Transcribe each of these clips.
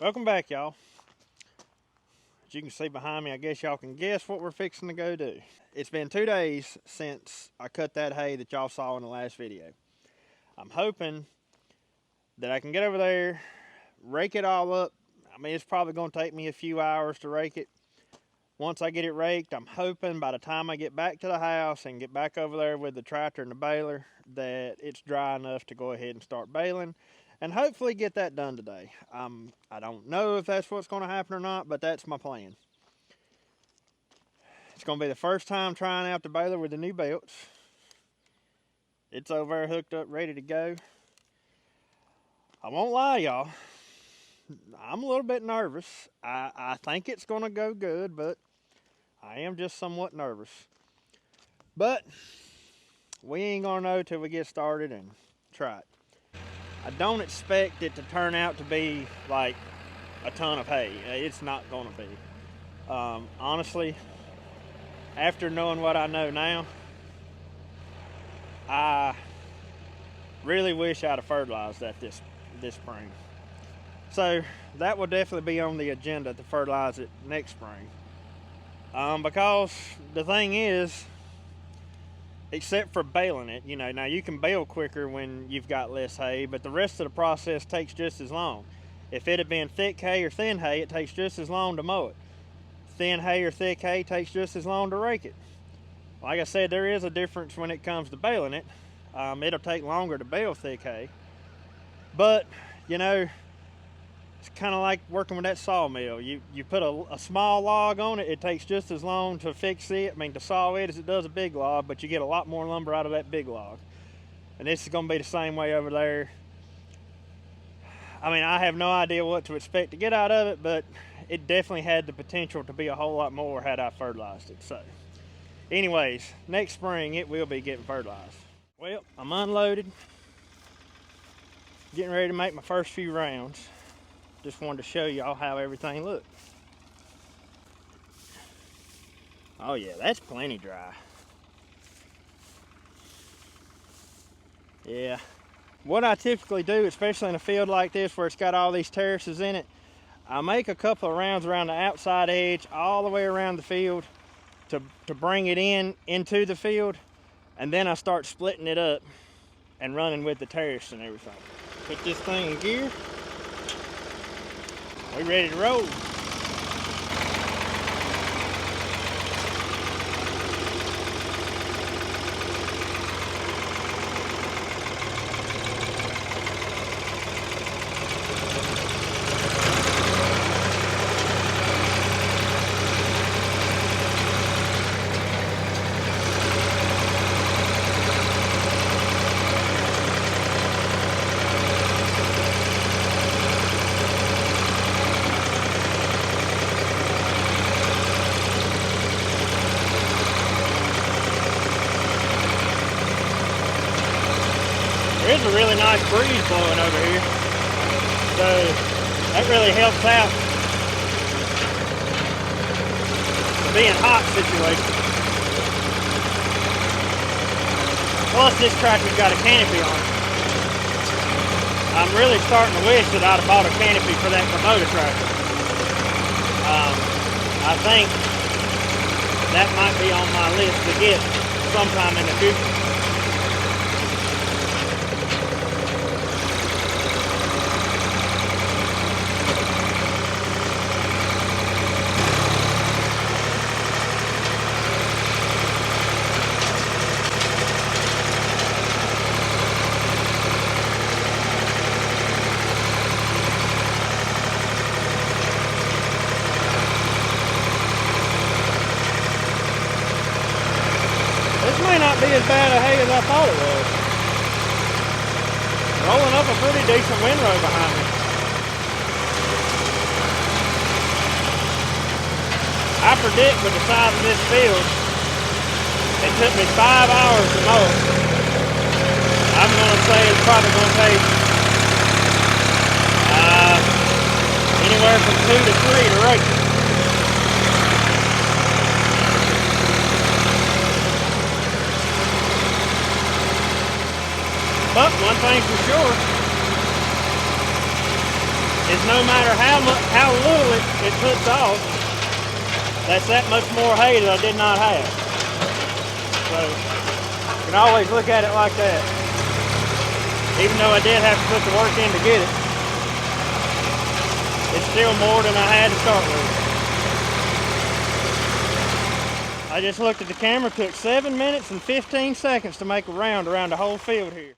Welcome back, y'all. As you can see behind me, I guess y'all can guess what we're fixing to go do. It's been 2 days since I cut that hay that y'all saw in the last video. I'm hoping that I can get over there, rake it all up. I mean, it's probably going to take me a few hours to rake it. Once I get it raked, I'm hoping by the time I get back to the house and get back over there with the tractor and the baler that it's dry enough to go ahead and start baling. And hopefully get that done today. I don't know if that's what's going to happen or not, but that's my plan. It's going to be the first time trying out the baler with the new belts. It's over there hooked up, ready to go. I won't lie, y'all. I'm a little bit nervous. I think it's going to go good, but I am just somewhat nervous. But we ain't going to know till we get started and try it. I don't expect it to turn out to be like a ton of hay. It's not going to be. Honestly, after knowing what I know now, I really wish I'd have fertilized that this spring. So that will definitely be on the agenda to fertilize it next spring. Because the thing is, except for baling it, you know, now you can bale quicker when you've got less hay, but the rest of the process takes just as long. If it had been thick hay or thin hay, it takes just as long to mow it. Thin hay or thick hay takes just as long to rake it. Like I said, there is a difference when it comes to baling it. It'll take longer to bale thick hay, but you know, it's kind of like working with that sawmill. You put a small log on it, it takes just as long to fix it, to saw it, as it does a big log, but you get a lot more lumber out of that big log. And this is going to be the same way over there. I mean, I have no idea what to expect to get out of it, but it definitely had the potential to be a whole lot more had I fertilized it. So, anyways, next spring it will be getting fertilized. Well, I'm unloaded, getting ready to make my first few rounds. Just wanted to show y'all how everything looked. Oh yeah, that's plenty dry. Yeah. What I typically do, especially in a field like this where it's got all these terraces in it, I make a couple of rounds around the outside edge all the way around the field to bring it into the field, and then I start splitting it up and running with the terrace and everything. Put this thing in gear. We ready to roll. There's a really nice breeze blowing over here, so that really helps out the being hot situation. Plus this tractor's got a canopy on it. I'm really starting to wish that I'd have bought a canopy for that Kubota tractor. I think that might be on my list to get sometime in the future. This may not be as bad a hay as I thought it was. Rolling up a pretty decent windrow behind me. I predict with the size of this field, it took me 5 hours to mow. I'm going to say it's probably going to take anywhere from 2 to 3 to rake it. But one thing's for sure, is no matter how little it puts off, that's that much more hay that I did not have. So you can always look at it like that. Even though I did have to put the work in to get it, it's still more than I had to start with. I just looked at the camera, took 7 minutes and 15 seconds to make a round around the whole field here.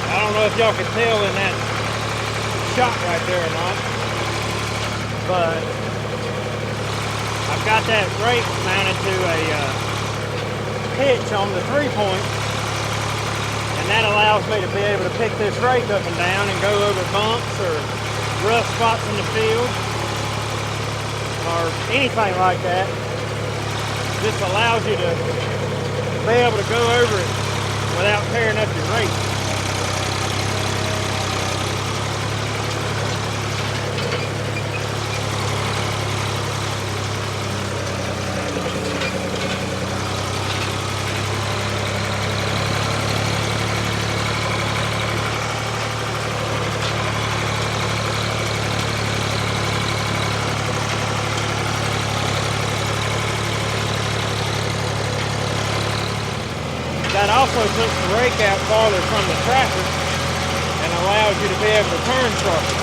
I don't know if y'all can tell in that shot right there or not, but I've got that rake mounted to a hitch on the 3-point, and that allows me to be able to pick this rake up and down and go over bumps or rough spots in the field or anything like that. This allows you to be able to go over it without tearing up your rake. That also puts the rake out farther from the tractor and allows you to be able to turn sharper.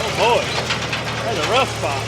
Oh boy, that's a rough spot.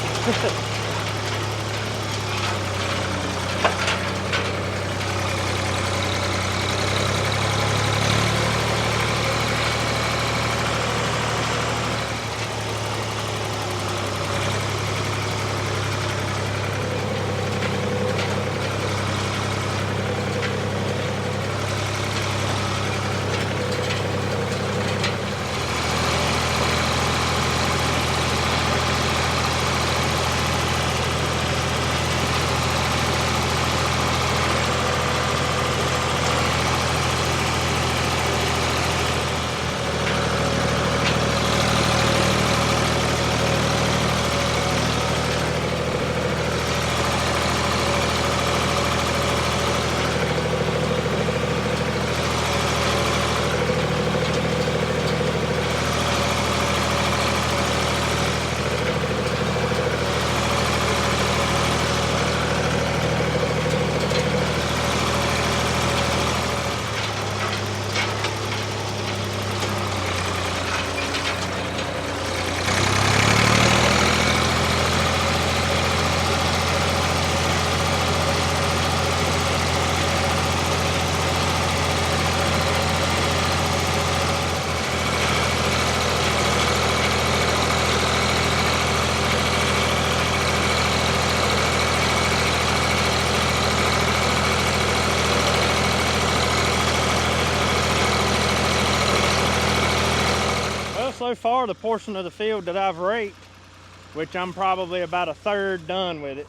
So far, the portion of the field that I've raked, which I'm probably about a third done with it,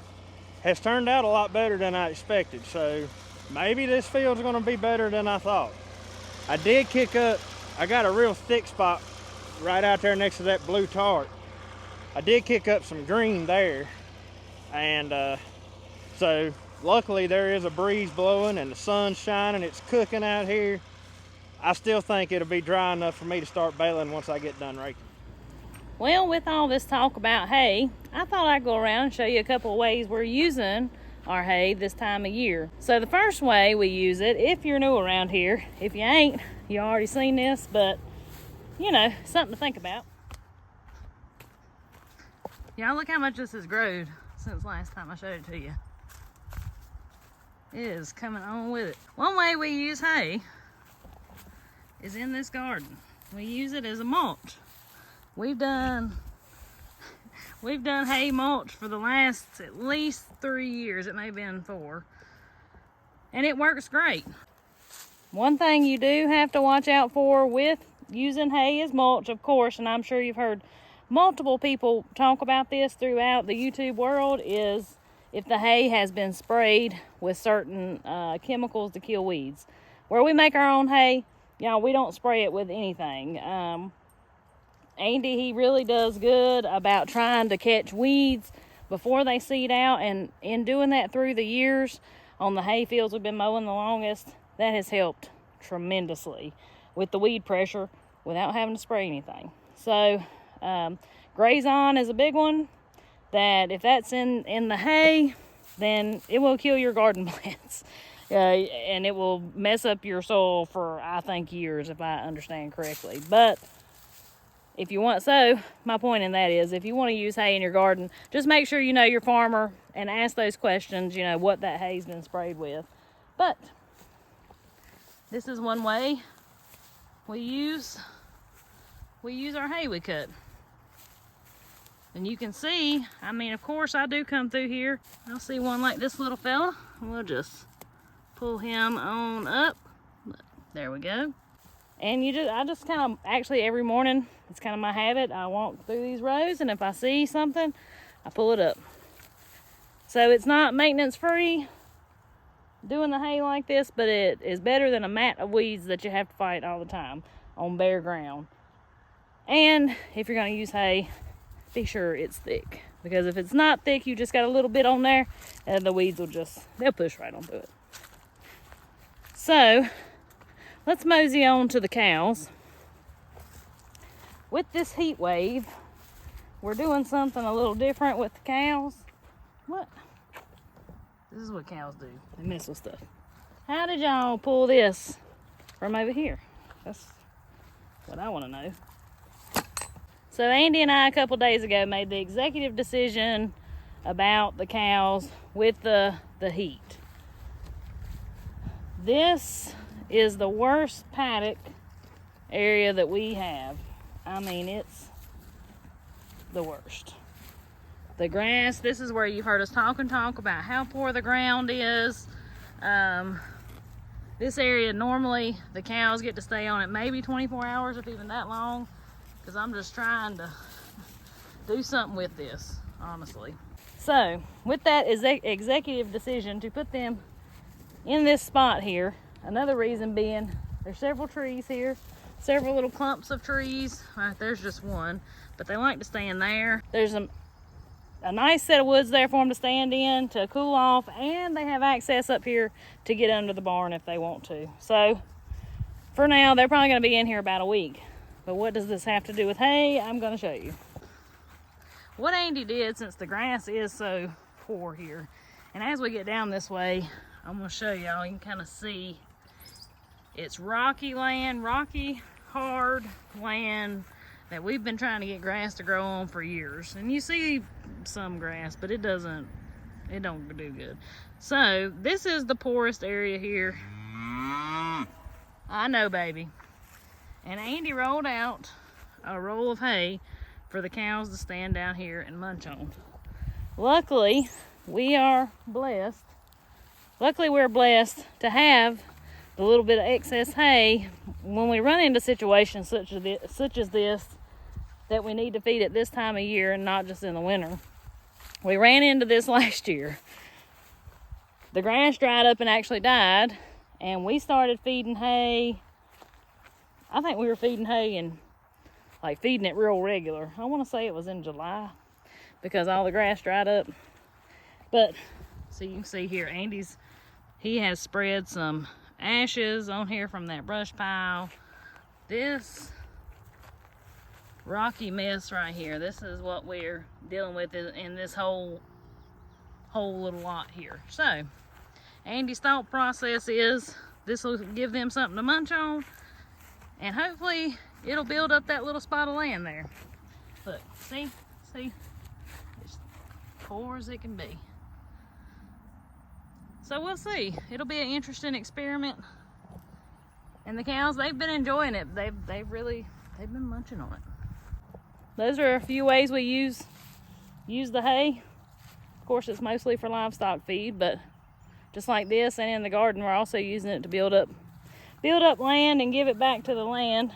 has turned out a lot better than I expected. So maybe this field's going to be better than I thought. I did kick up, I got a real thick spot right out there next to that blue tarp. I did kick up some green there, and so luckily there is a breeze blowing and the sun's shining. It's cooking out here. I still think it'll be dry enough for me to start baling once I get done raking. Well, with all this talk about hay, I thought I'd go around and show you a couple of ways we're using our hay this time of year. So the first way we use it, if you're new around here, if you ain't, you already seen this, but you know, something to think about. Y'all look how much this has grown since last time I showed it to you. It is coming on with it. One way we use hay is in this garden. We use it as a mulch. We've done hay mulch for the last at least 3 years. It may have been 4. And it works great. One thing you do have to watch out for with using hay as mulch, of course, and I'm sure you've heard multiple people talk about this throughout the YouTube world, is if the hay has been sprayed with certain chemicals to kill weeds. Where we make our own hay, y'all, we don't spray it with anything. Andy, he really does good about trying to catch weeds before they seed out, and in doing that through the years on the hay fields we've been mowing the longest, that has helped tremendously with the weed pressure without having to spray anything. So graze on is a big one, that if that's in the hay, then it will kill your garden plants. And it will mess up your soil for, I think, years, if I understand correctly. But if you want, so my point in that is, if you want to use hay in your garden, just make sure you know your farmer and ask those questions, you know, what that hay's been sprayed with. But this is one way we use our hay we cut. And you can see, I mean, of course I do come through here. I'll see one like this little fella. We'll just pull him on up. There we go. And I just kind of, actually every morning, it's kind of my habit. I walk through these rows, and if I see something, I pull it up. So it's not maintenance free doing the hay like this, but it is better than a mat of weeds that you have to fight all the time on bare ground. And if you're going to use hay, be sure it's thick, because if it's not thick, you just got a little bit on there, and the weeds will they'll push right onto it. So let's mosey on to the cows. With this heat wave, we're doing something a little different with the cows. What? This is what cows do. They mess with stuff. How did y'all pull this from over here? That's what I want to know. So Andy and I, a couple days ago, made the executive decision about the cows with the heat. This is the worst paddock area that we have. I mean, it's the worst. The grass, this is where you've heard us talk about how poor the ground is. This area, normally the cows get to stay on it maybe 24 hours, if even that long, because I'm just trying to do something with this, honestly. So with that executive decision to put them in this spot here, another reason being there's several trees here, several little clumps of trees. Right, there's just one, but they like to stand there. There's a nice set of woods there for them to stand in to cool off, and they have access up here to get under the barn if they want to. So for now, they're probably going to be in here about a week. But what does this have to do with hay? I'm going to show you. What Andy did, since the grass is so poor here, and as we get down this way, I'm going to show y'all, you can kind of see it's rocky land, rocky, hard land that we've been trying to get grass to grow on for years. And you see some grass, but it don't do good. So this is the poorest area here. I know, baby. And Andy rolled out a roll of hay for the cows to stand down here and munch on. Luckily, we're blessed to have the little bit of excess hay when we run into situations such as this, that we need to feed it this time of year and not just in the winter. We ran into this last year. The grass dried up and actually died, and we started feeding hay. I think we were feeding hay and feeding it real regular. I want to say it was in July, because all the grass dried up. But so you can see here, he has spread some ashes on here from that brush pile. This rocky mess right here, this is what we're dealing with in this whole little lot here. So Andy's thought process is this will give them something to munch on, and hopefully it'll build up that little spot of land there. Look, see, it's poor as it can be. So we'll see. It'll be an interesting experiment. And the cows, they've been enjoying it. They've been munching on it. Those are a few ways we use the hay. Of course, it's mostly for livestock feed, but just like this and in the garden, we're also using it to build up land and give it back to the land.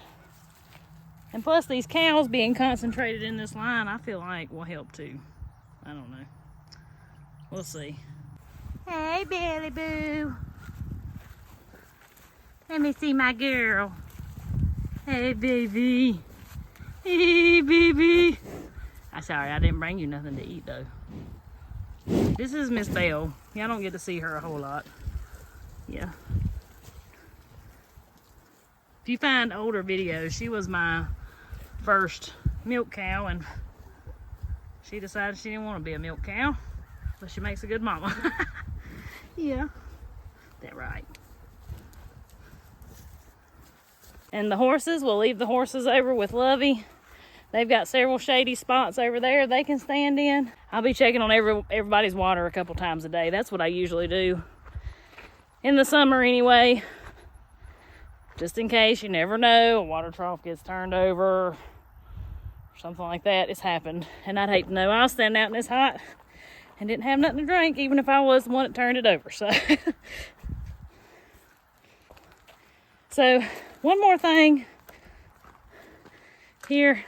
And plus these cows being concentrated in this line, I feel like will help too. I don't know. We'll see. Hey, Billy Boo. Let me see my girl. Hey, baby. Hey, baby. I'm sorry, I didn't bring you nothing to eat, though. This is Miss Belle. Y'all don't get to see her a whole lot. Yeah. If you find older videos, she was my first milk cow, and she decided she didn't want to be a milk cow, but she makes a good mama. Yeah. That right. And the horses, we'll leave the horses over with Lovey. They've got several shady spots over there they can stand in. I'll be checking on everybody's water a couple times a day. That's what I usually do. In the summer anyway. Just in case, you never know, a water trough gets turned over or something like that. It's happened. And I'd hate to know I was standing out in this hot and didn't have nothing to drink, even if I was the one that turned it over. So one more thing here.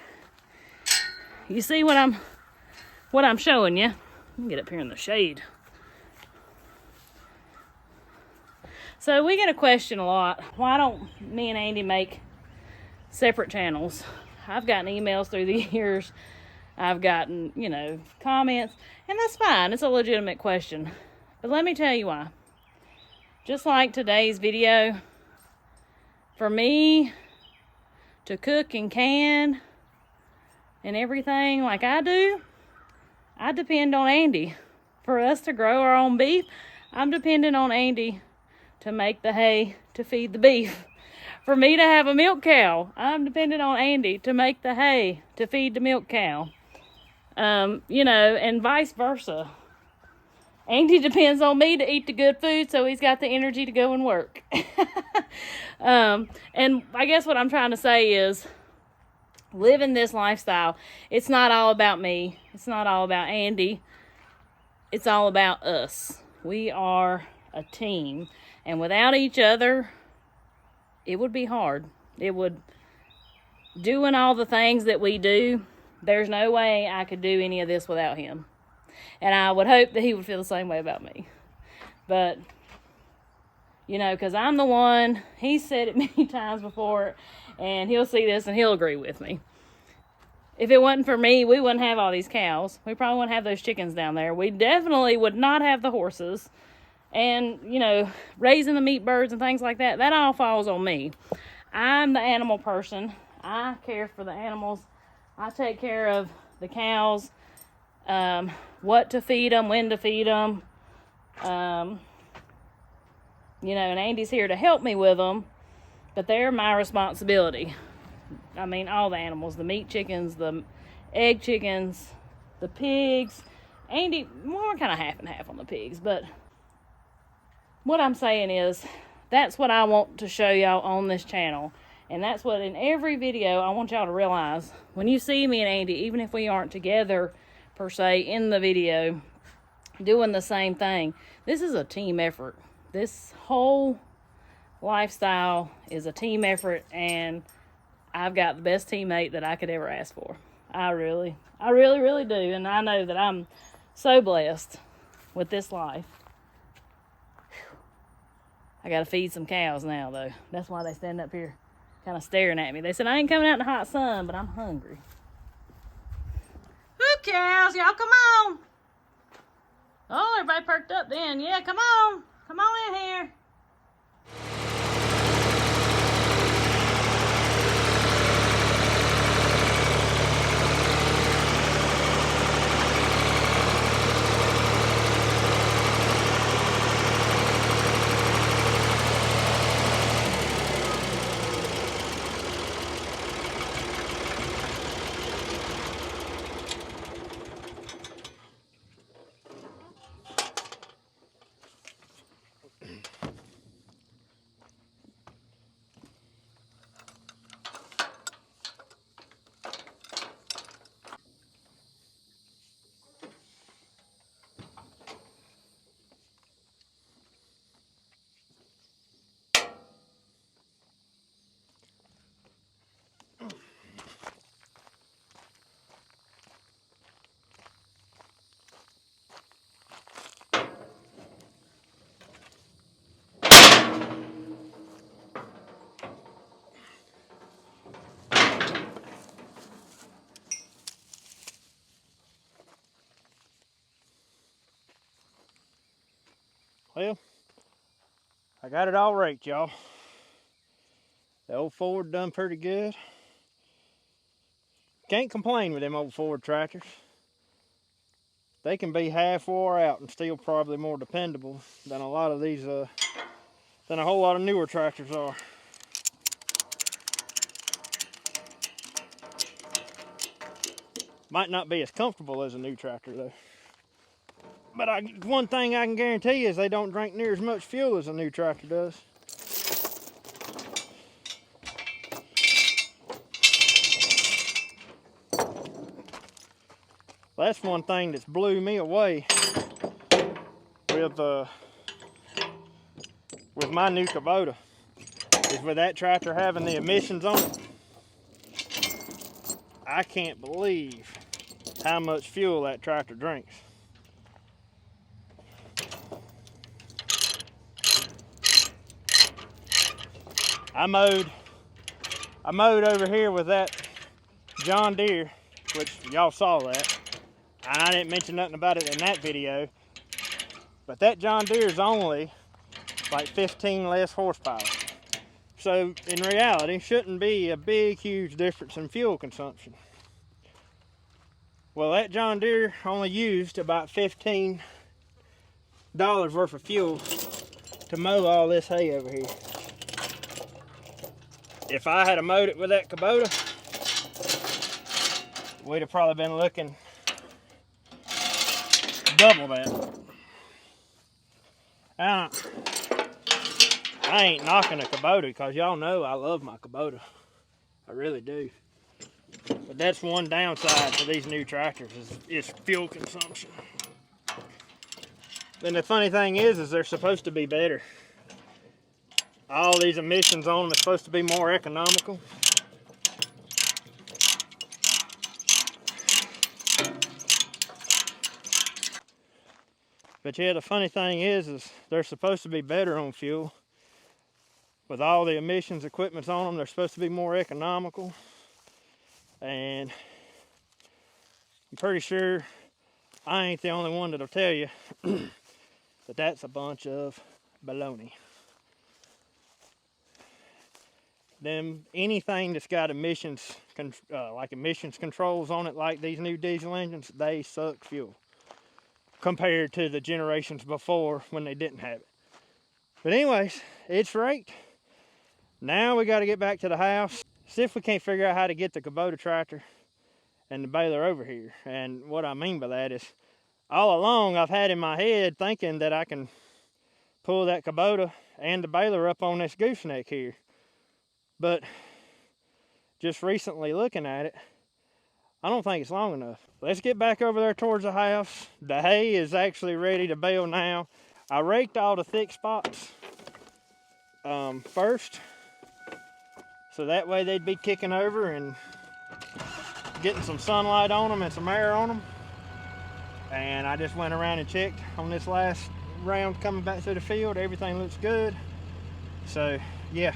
You see what I'm showing you. Let me get up here in the shade. So we get a question a lot. Why don't me and Andy make separate channels? I've gotten emails through the years. I've gotten, comments, and that's fine. It's a legitimate question. But let me tell you why. Just like today's video, for me to cook and can and everything like I do, I depend on Andy. For us to grow our own beef, I'm dependent on Andy to make the hay to feed the beef. For me to have a milk cow, I'm dependent on Andy to make the hay to feed the milk cow. And vice versa. Andy depends on me to eat the good food so he's got the energy to go and work. And I guess what I'm trying to say is, living this lifestyle, it's not all about me. It's not all about Andy. It's all about us. We are a team. And without each other, it would be hard. It would, doing all the things that we do, there's no way I could do any of this without him. And I would hope that he would feel the same way about me. But, because I'm the one, he's said it many times before, and he'll see this and he'll agree with me. If it wasn't for me, we wouldn't have all these cows. We probably wouldn't have those chickens down there. We definitely would not have the horses. And, raising the meat birds and things like that, that all falls on me. I'm the animal person. I care for the animals. I take care of the cows, what to feed them, when to feed them. And Andy's here to help me with them, but they're my responsibility. I mean, all the animals, the meat chickens, the egg chickens, the pigs. Andy, we're kind of half and half on the pigs, but what I'm saying is, that's what I want to show y'all on this channel. And that's what in every video I want y'all to realize. When you see me and Andy, even if we aren't together per se in the video, doing the same thing, this is a team effort. This whole lifestyle is a team effort, and I've got the best teammate that I could ever ask for. I really, really do. And I know that I'm so blessed with this life. I gotta feed some cows now, though. That's why they stand up here kind of staring at me. They said, I ain't coming out in the hot sun, but I'm hungry. Woo, cows, y'all come on. Oh, everybody perked up then. Yeah, come on. Come on in here. Well, I got it all raked, y'all. The old Ford done pretty good. Can't complain with them old Ford tractors. They can be half wore out and still probably more dependable than a lot of these, than a whole lot of newer tractors are. Might not be as comfortable as a new tractor though. But one thing I can guarantee is they don't drink near as much fuel as a new tractor does. That's one thing that's blew me away with my new Kubota, is with that tractor having the emissions on it. I can't believe how much fuel that tractor drinks. I mowed over here with that John Deere, which y'all saw that. And I didn't mention nothing about it in that video. But that John Deere is only like 15 less horsepower. So in reality, shouldn't be a big, huge difference in fuel consumption. Well, that John Deere only used about $15 worth of fuel to mow all this hay over here. If I had mowed it with that Kubota, we'd have probably been looking double that. I ain't knocking a Kubota, because y'all know I love my Kubota. I really do. But that's one downside to these new tractors is fuel consumption. And the funny thing is they're supposed to be better. All these emissions on them are supposed to be more economical. But yeah, the funny thing is they're supposed to be better on fuel. With all the emissions equipments on them, they're supposed to be more economical. And I'm pretty sure I ain't the only one that'll tell you that that's a bunch of baloney. Anything that's got emissions, like emissions controls on it, like these new diesel engines, they suck fuel compared to the generations before when they didn't have it. But anyways, it's raked. Now we got to get back to the house, see if we can't figure out how to get the Kubota tractor and the baler over here. And what I mean by that is, all along I've had in my head thinking that I can pull that Kubota and the baler up on this gooseneck here. But just recently looking at it, I don't think it's long enough. Let's get back over there towards the house. The hay is actually ready to bale now. I raked all the thick spots first, so that way they'd be kicking over and getting some sunlight on them and some air on them. And I just went around and checked on this last round coming back through the field. Everything looks good. So yeah,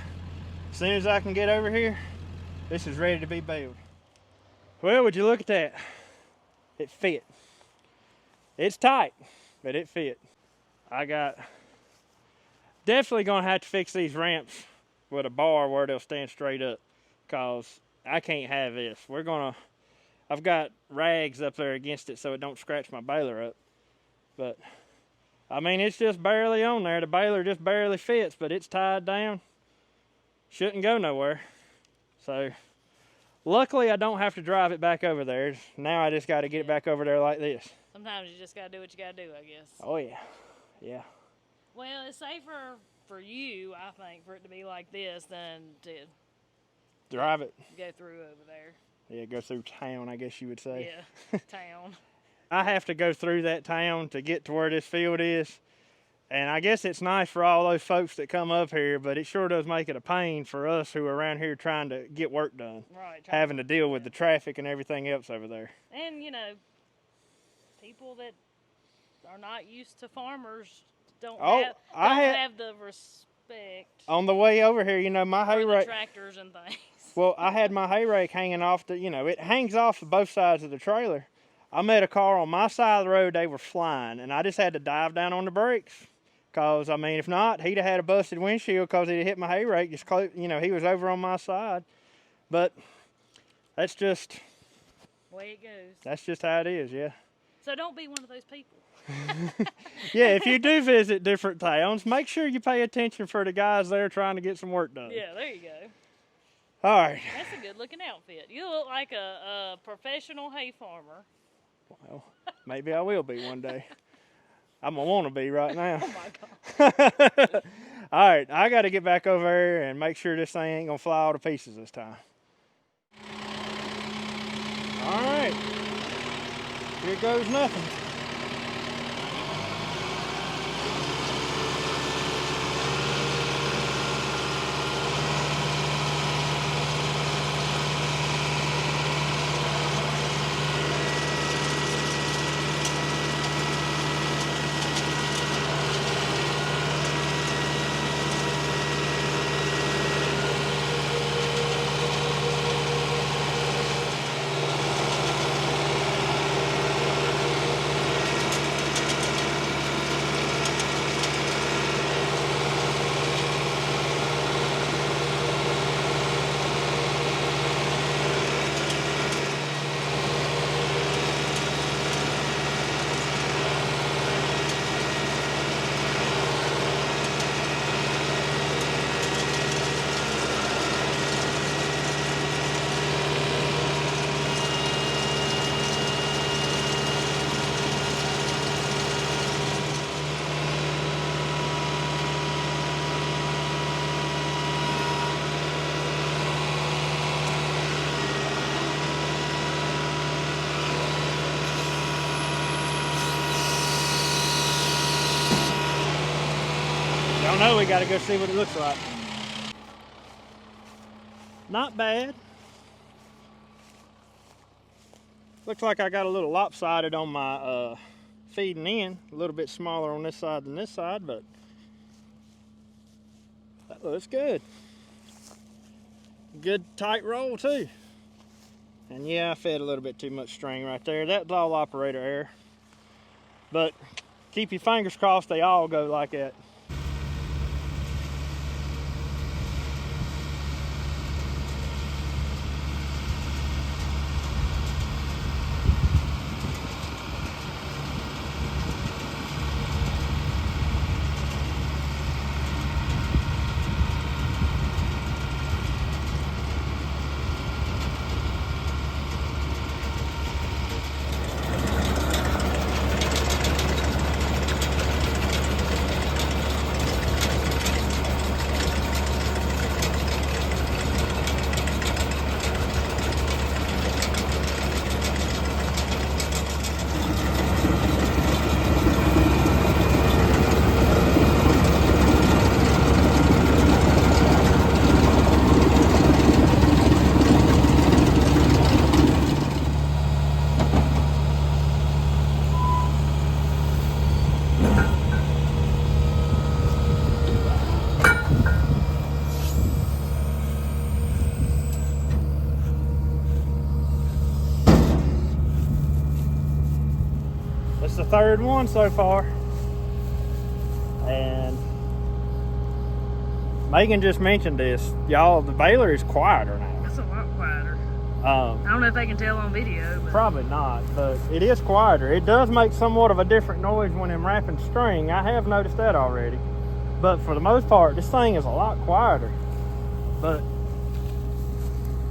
as soon as I can get over here, this is ready to be baled. Well, would you look at that? It fit. It's tight, but it fit. Definitely gonna have to fix these ramps with a bar where they'll stand straight up, because I can't have this. I've got rags up there against it so it don't scratch my baler up. But I mean, it's just barely on there. The baler just barely fits, but it's tied down. Shouldn't go nowhere. So luckily I don't have to drive it back over there. Now I just got to get it back over there like this. Sometimes you just got to do what you got to do, I guess. Oh yeah, yeah. Well, it's safer for you, I think, for it to be like this than to drive it. Go through over there. Yeah, go through town, I guess you would say. Yeah, town. I have to go through that town to get to where this field is. And I guess it's nice for all those folks that come up here, but it sure does make it a pain for us who are around here trying to get work done. Right. Having to deal with the traffic and everything else over there. And, you know, people that are not used to farmers don't have the respect. On the way over here, you know, my hay rake. Tractors and things. Well, I had my hay rake hanging off it hangs off both sides of the trailer. I met a car on my side of the road, they were flying, and I just had to dive down on the brakes Because, I mean, if not, he'd have had a busted windshield because he'd have hit my hay rake just close. You know, he was over on my side. But that's just... way it goes. That's just how it is, yeah. So don't be one of those people. Yeah, if you do visit different towns, make sure you pay attention for the guys there trying to get some work done. Yeah, there you go. All right. That's a good looking outfit. You look like a professional hay farmer. Well, maybe I will be one day. I'm going to want to be right now. Oh my God. All right, I got to get back over there and make sure this thing ain't going to fly all to pieces this time. All right. Here goes nothing. Don't know, we gotta go see what it looks like. Not bad. Looks like I got a little lopsided on my feeding in. A little bit smaller on this side than this side, but that looks good. Good tight roll too. And yeah, I fed a little bit too much string right there. That's all operator error. But keep your fingers crossed they all go like that. It's the third one so far. And Megan just mentioned this. Y'all, the baler is quieter now. It's a lot quieter. I don't know if they can tell on video. But... Probably not, but it is quieter. It does make somewhat of a different noise when I'm wrapping string. I have noticed that already. But for the most part, this thing is a lot quieter. But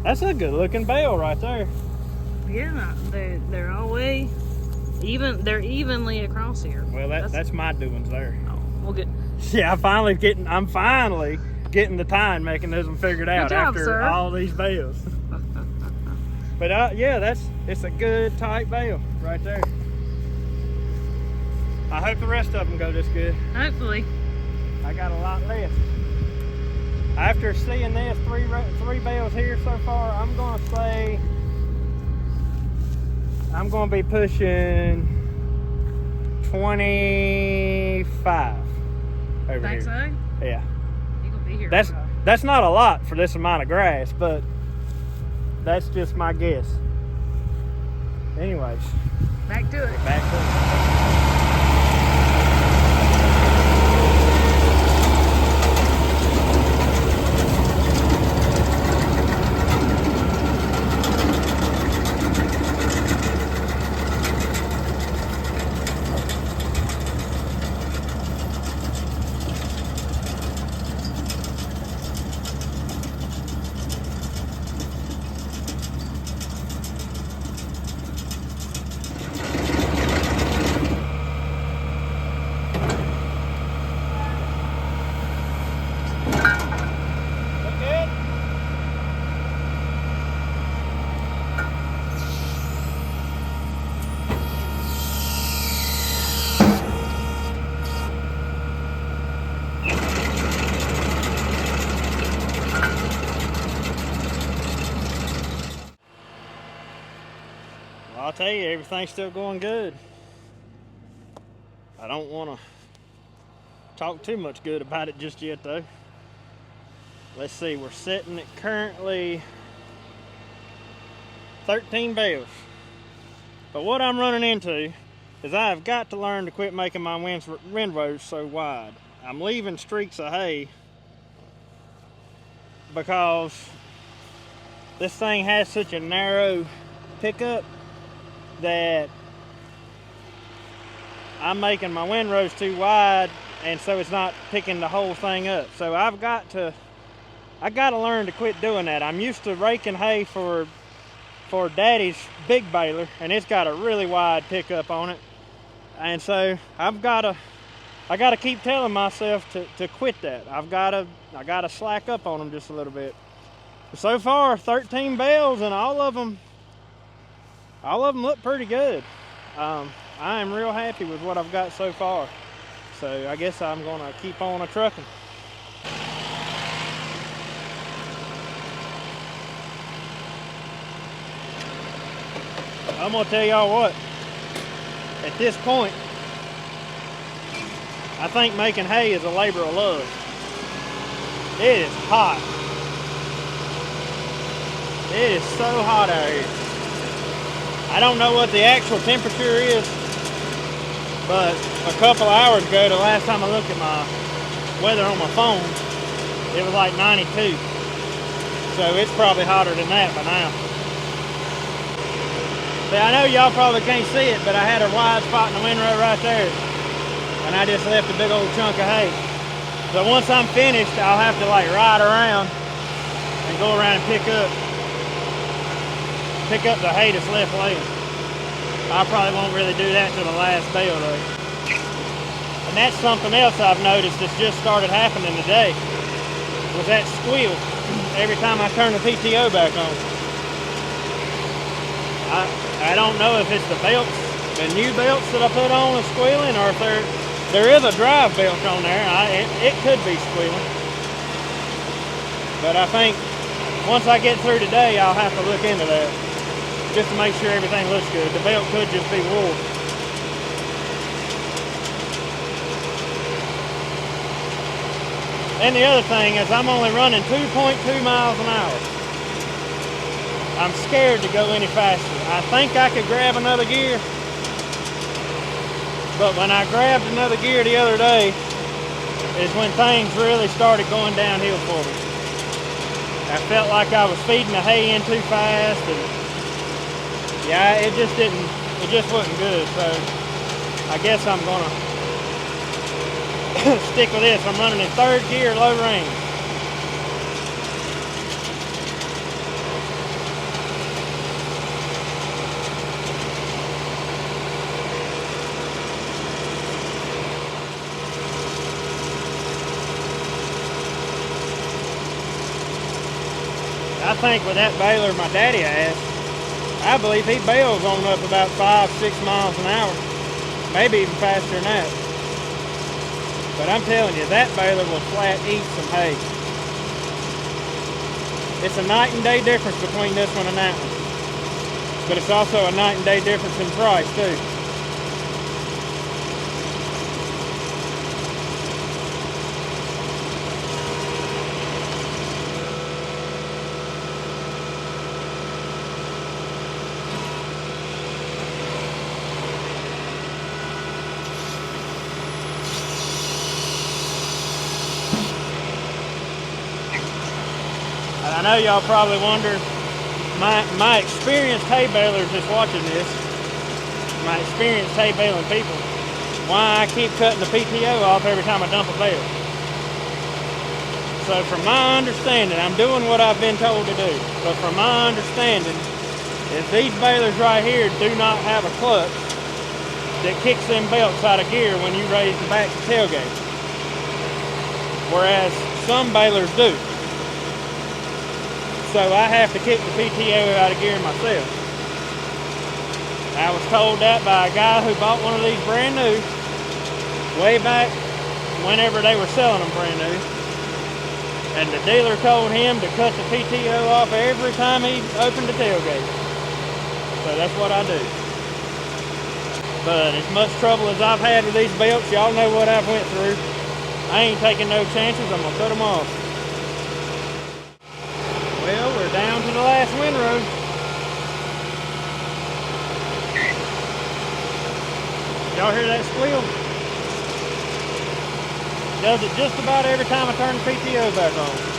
that's a good looking bale right there. Yeah, they're always even. They're evenly across here. Well, that's my doings there. Oh, well, good. Yeah, I'm finally getting the tying mechanism figured out Good job, after sir. all these bales. But yeah, it's a good tight bale right there. I hope the rest of them go this good. Hopefully. I got a lot less. After seeing this three bales here so far, I'm gonna say I'm gonna be pushing 25 over Think here. so? Yeah. You gonna be here? That's not a lot for this amount of grass, but that's just my guess. Anyways, Back to it. back to it. I'll tell you, everything's still going good. I don't want to talk too much good about it just yet though. Let's see, we're setting it currently 13 bales. But what I'm running into is I've got to learn to quit making my windrows so wide. I'm leaving streaks of hay because this thing has such a narrow pickup that I'm making my windrows too wide, and so it's not picking the whole thing up. So I got to learn to quit doing that. I'm used to raking hay for Daddy's big baler, and it's got a really wide pickup on it. And so I gotta keep telling myself to quit that. I gotta slack up on them just a little bit. So far, 13 bales, and all of them look pretty good. I am real happy with what I've got so far. So I guess I'm gonna keep on trucking. I'm gonna tell y'all what, at this point, I think making hay is a labor of love. It is hot. It is so hot out here. I don't know what the actual temperature is, but a couple hours ago, the last time I looked at my weather on my phone, it was like 92. So it's probably hotter than that by now. But I know y'all probably can't see it, but I had a wide spot in the windrow right there. And I just left a big old chunk of hay. So once I'm finished, I'll have to like ride around and go around and pick up the hay that's left laying. I probably won't really do that till the last bale though. And that's something else I've noticed that's just started happening today, was that squeal every time I turn the PTO back on. I don't know if it's the belts, the new belts that I put on is squealing, or if there is a drive belt on there. It could be squealing. But I think once I get through today, I'll have to look into that just to make sure everything looks good. The belt could just be wool. And the other thing is I'm only running 2.2 miles an hour. I'm scared to go any faster. I think I could grab another gear, but when I grabbed another gear the other day is when things really started going downhill for me. I felt like I was feeding the hay in too fast, and yeah, it just wasn't good. So I guess I'm gonna stick with this. I'm running in third gear, low range. I think with that baler my daddy has, I believe he bales on up about 5-6 miles an hour, maybe even faster than that. But I'm telling you, that baler will flat eat some hay. It's a night and day difference between this one and that one. But it's also a night and day difference in price too. I know y'all probably wonder, my experienced hay balers that's watching this, my experienced hay baling people, why I keep cutting the PTO off every time I dump a bale. So from my understanding, I'm doing what I've been told to do, but from my understanding, is these balers right here do not have a clutch that kicks them belts out of gear when you raise the back to tailgate, whereas some balers do. So I have to kick the PTO out of gear myself. I was told that by a guy who bought one of these brand new way back whenever they were selling them brand new. And the dealer told him to cut the PTO off every time he opened the tailgate. So that's what I do. But as much trouble as I've had with these belts, y'all know what I've went through. I ain't taking no chances. I'm gonna cut them off. Well, we're down to the last windrow. Y'all hear that squeal? Does it just about every time I turn the PTO back on.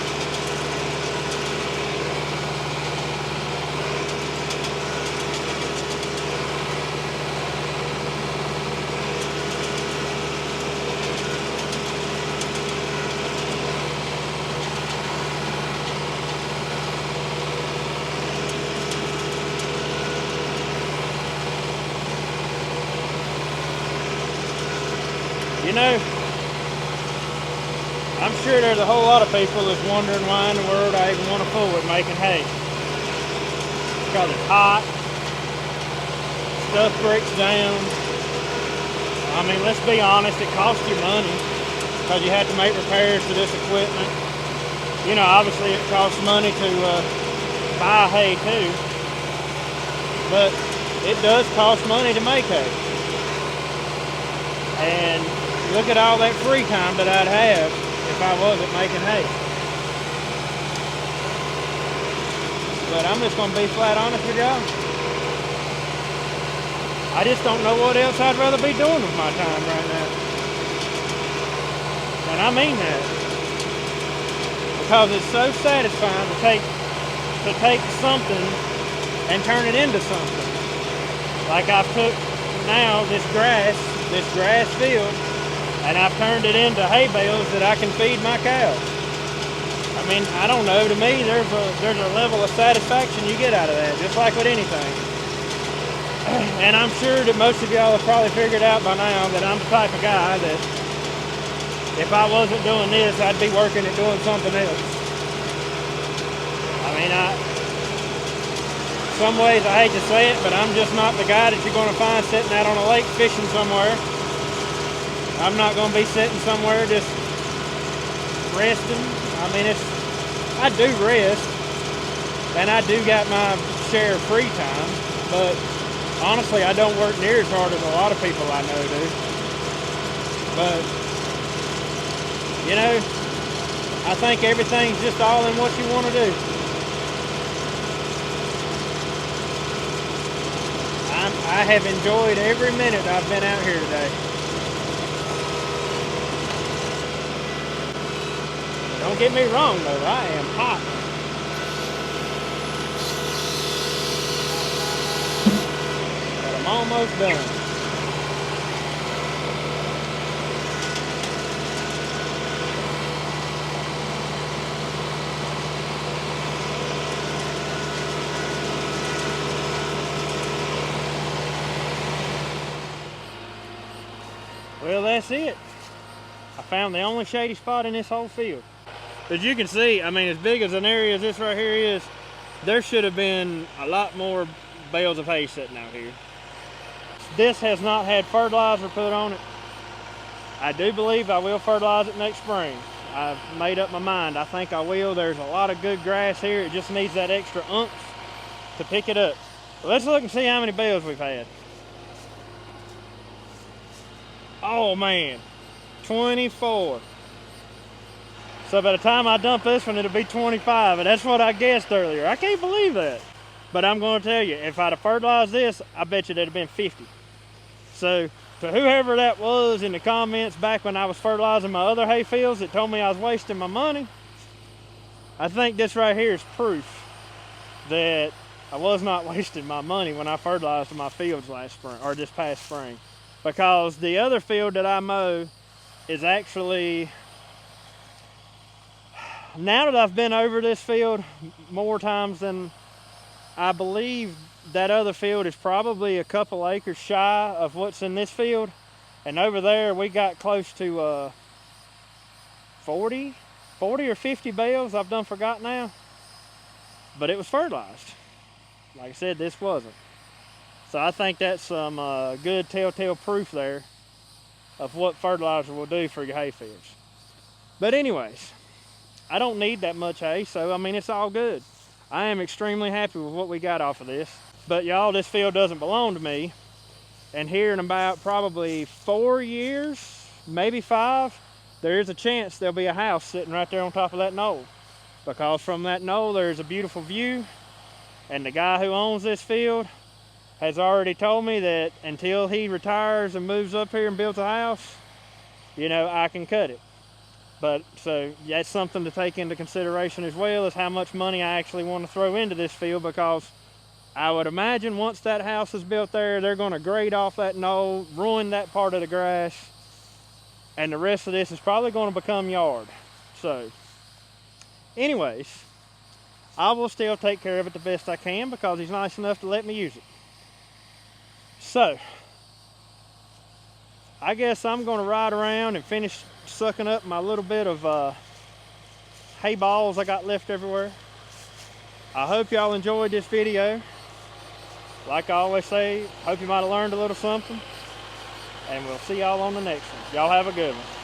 You know, I'm sure there's a whole lot of people that's wondering why in the world I even want to fool with making hay. Because it's hot, stuff breaks down. I mean, let's be honest, it costs you money because you have to make repairs to this equipment. You know, obviously it costs money to buy hay too, but it does cost money to make hay. And look at all that free time that I'd have if I wasn't making hay. But I'm just gonna be flat honest with y'all. I just don't know what else I'd rather be doing with my time right now. And I mean that. Because it's so satisfying to take something and turn it into something. Like I've took now this grass field, and I've turned it into hay bales that I can feed my cows. I mean, I don't know, to me there's a level of satisfaction you get out of that, just like with anything. And I'm sure that most of y'all have probably figured out by now that I'm the type of guy that if I wasn't doing this, I'd be working at doing something else. I mean, some ways I hate to say it, but I'm just not the guy that you're going to find sitting out on a lake fishing somewhere. I'm not going to be sitting somewhere just resting. I mean, I do rest, and I do got my share of free time, but honestly, I don't work near as hard as a lot of people I know do. But, you know, I think everything's just all in what you want to do. I have enjoyed every minute I've been out here today. Don't get me wrong though, I am hot. But I'm almost done. Well, that's it. I found the only shady spot in this whole field. As you can see, I mean, as big as an area as this right here is, there should have been a lot more bales of hay sitting out here. This has not had fertilizer put on it. I do believe I will fertilize it next spring. I've made up my mind. I think I will. There's a lot of good grass here. It just needs that extra oomph to pick it up. Let's look and see how many bales we've had. Oh man, 24. So by the time I dump this one, it'll be 25, and that's what I guessed earlier. I can't believe that. But I'm gonna tell you, if I'd have fertilized this, I bet you that'd have been 50. So to whoever that was in the comments back when I was fertilizing my other hay fields that told me I was wasting my money, I think this right here is proof that I was not wasting my money when I fertilized my fields last spring, or this past spring. Because the other field that I mow is actually, now that I've been over this field more times than I believe, that other field is probably a couple acres shy of what's in this field. And over there we got close to 40 or 50 bales. I've done forgot now. But it was fertilized. Like I said, this wasn't. So I think that's some good telltale proof there of what fertilizer will do for your hay fields. But anyways, I don't need that much hay, so I mean, it's all good. I am extremely happy with what we got off of this. But y'all, this field doesn't belong to me. And here in about probably 4 years, maybe 5, there is a chance there'll be a house sitting right there on top of that knoll. Because from that knoll there's a beautiful view, and the guy who owns this field has already told me that until he retires and moves up here and builds a house, you know, I can cut it. But so that's something to take into consideration as well, is how much money I actually want to throw into this field, because I would imagine once that house is built there, they're going to grade off that knoll, ruin that part of the grass, and the rest of this is probably going to become yard. So anyways, I will still take care of it the best I can because he's nice enough to let me use it. So I guess I'm going to ride around and finish sucking up my little bit of hay balls I got left everywhere. I hope y'all enjoyed this video. Like I always say, hope you might have learned a little something. And we'll see y'all on the next one. Y'all have a good one.